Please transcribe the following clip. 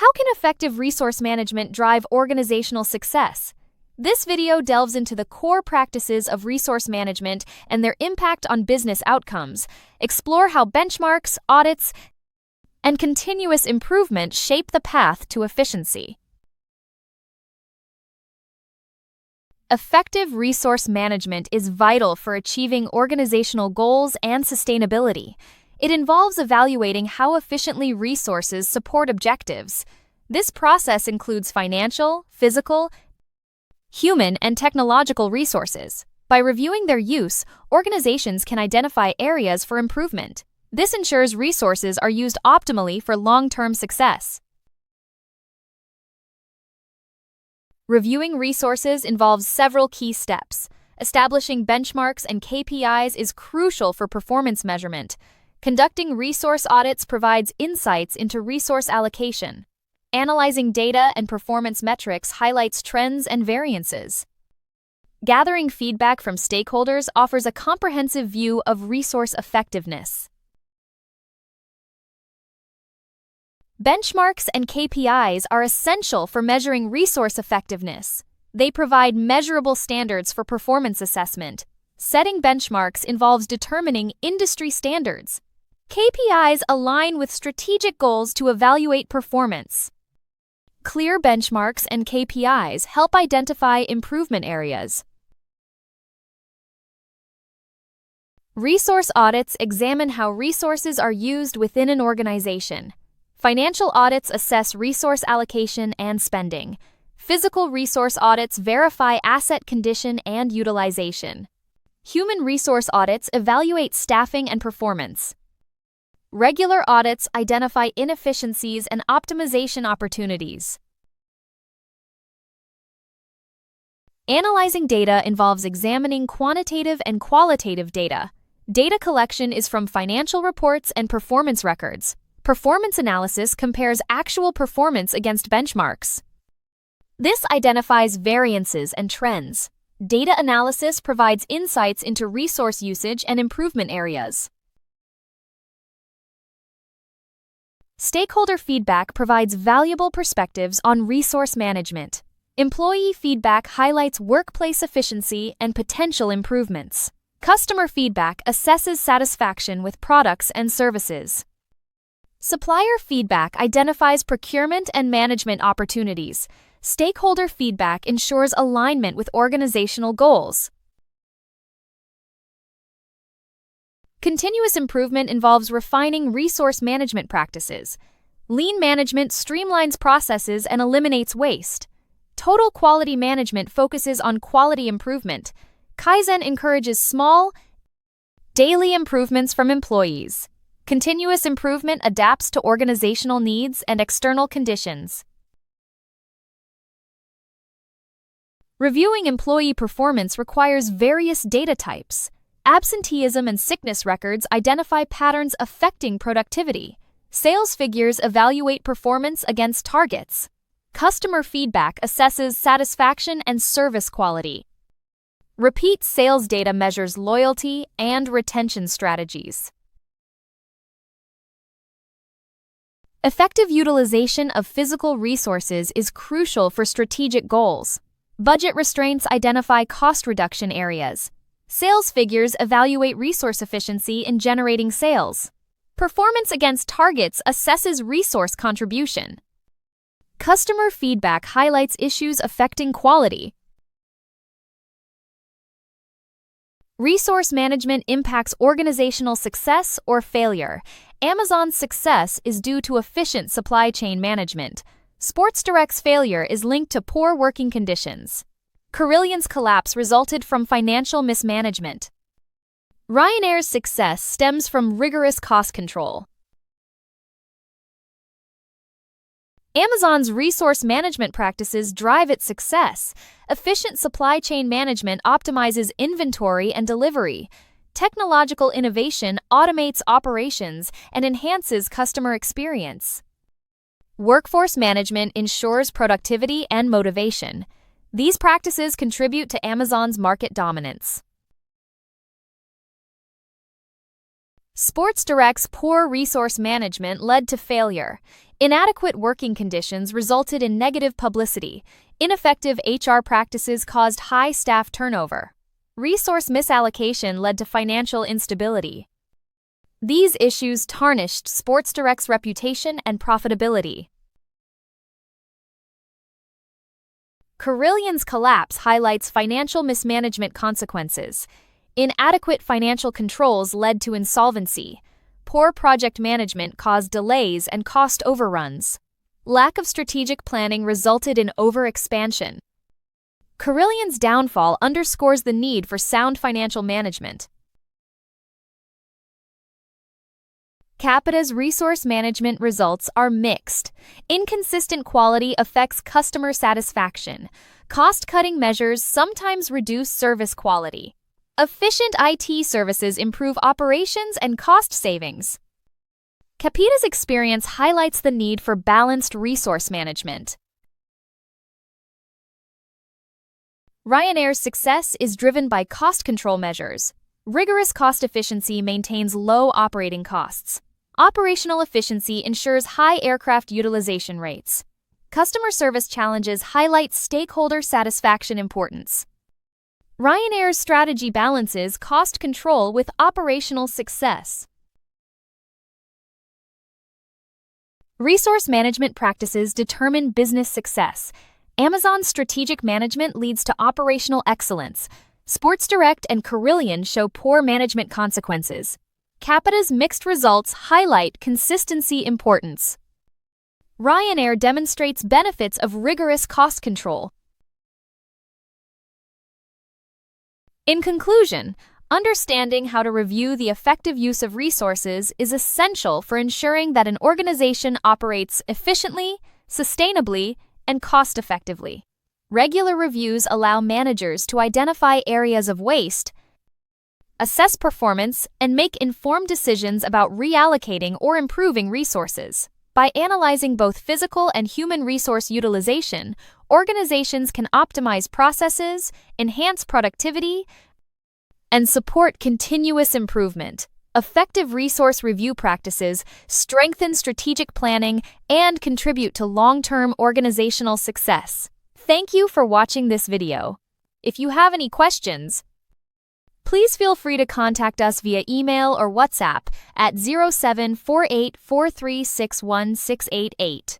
How can effective resource management drive organizational success? This video delves into the core practices of resource management and their impact on business outcomes. Explore how benchmarks, audits, and continuous improvement shape the path to efficiency. Effective resource management is vital for achieving organizational goals and sustainability. It involves evaluating how efficiently resources support objectives. This process includes financial, physical, human, and technological resources. By reviewing their use, organizations can identify areas for improvement. This ensures resources are used optimally for long-term success. Reviewing resources involves several key steps. Establishing benchmarks and KPIs is crucial for performance measurement. Conducting resource audits provides insights into resource allocation. Analyzing data and performance metrics highlights trends and variances. Gathering feedback from stakeholders offers a comprehensive view of resource effectiveness. Benchmarks and KPIs are essential for measuring resource effectiveness. They provide measurable standards for performance assessment. Setting benchmarks involves determining industry standards. KPIs align with strategic goals to evaluate performance. Clear benchmarks and KPIs help identify improvement areas. Resource audits examine how resources are used within an organization. Financial audits assess resource allocation and spending. Physical resource audits verify asset condition and utilization. Human resource audits evaluate staffing and performance. Regular audits identify inefficiencies and optimization opportunities. Analyzing data involves examining quantitative and qualitative data. Data collection is from financial reports and performance records. Performance analysis compares actual performance against benchmarks. This identifies variances and trends. Data analysis provides insights into resource usage and improvement areas. Stakeholder feedback provides valuable perspectives on resource management. Employee feedback highlights workplace efficiency and potential improvements. Customer feedback assesses satisfaction with products and services. Supplier feedback identifies procurement and management opportunities. Stakeholder feedback ensures alignment with organizational goals. Continuous improvement involves refining resource management practices. Lean management streamlines processes and eliminates waste. Total quality management focuses on quality improvement. Kaizen encourages small, daily improvements from employees. Continuous improvement adapts to organizational needs and external conditions. Reviewing employee performance requires various data types. Absenteeism and sickness records identify patterns affecting productivity. Sales figures evaluate performance against targets. Customer feedback assesses satisfaction and service quality. Repeat sales data measures loyalty and retention strategies. Effective utilization of physical resources is crucial for strategic goals. Budget restraints identify cost reduction areas. Sales figures evaluate resource efficiency in generating sales. Performance against targets assesses resource contribution. Customer feedback highlights issues affecting quality. Resource management impacts organizational success or failure. Amazon's success is due to efficient supply chain management. Sports Direct's failure is linked to poor working conditions. Carillion's collapse resulted from financial mismanagement. Ryanair's success stems from rigorous cost control. Amazon's resource management practices drive its success. Efficient supply chain management optimizes inventory and delivery. Technological innovation automates operations and enhances customer experience. Workforce management ensures productivity and motivation. These practices contribute to Amazon's market dominance. Sports Direct's poor resource management led to failure. Inadequate working conditions resulted in negative publicity. Ineffective HR practices caused high staff turnover. Resource misallocation led to financial instability. These issues tarnished Sports Direct's reputation and profitability. Carillion's collapse highlights financial mismanagement consequences. Inadequate financial controls led to insolvency. Poor project management caused delays and cost overruns. Lack of strategic planning resulted in overexpansion. Carillion's downfall underscores the need for sound financial management. Capita's resource management results are mixed. Inconsistent quality affects customer satisfaction. Cost-cutting measures sometimes reduce service quality. Efficient IT services improve operations and cost savings. Capita's experience highlights the need for balanced resource management. Ryanair's success is driven by cost control measures. Rigorous cost efficiency maintains low operating costs. Operational efficiency ensures high aircraft utilization rates. Customer service challenges highlight stakeholder satisfaction importance. Ryanair's strategy balances cost control with operational success. Resource management practices determine business success. Amazon's strategic management leads to operational excellence. Sports Direct and Carillion show poor management consequences. Capita's mixed results highlight consistency importance. Ryanair demonstrates benefits of rigorous cost control. In conclusion, understanding how to review the effective use of resources is essential for ensuring that an organization operates efficiently, sustainably, and cost-effectively. Regular reviews allow managers to identify areas of waste, assess performance, and make informed decisions about reallocating or improving resources. By analyzing both physical and human resource utilization, organizations can optimize processes, enhance productivity, and support continuous improvement. Effective resource review practices strengthen strategic planning and contribute to long-term organizational success. Thank you for watching this video. If you have any questions, please feel free to contact us via email or WhatsApp at 0748 4361688.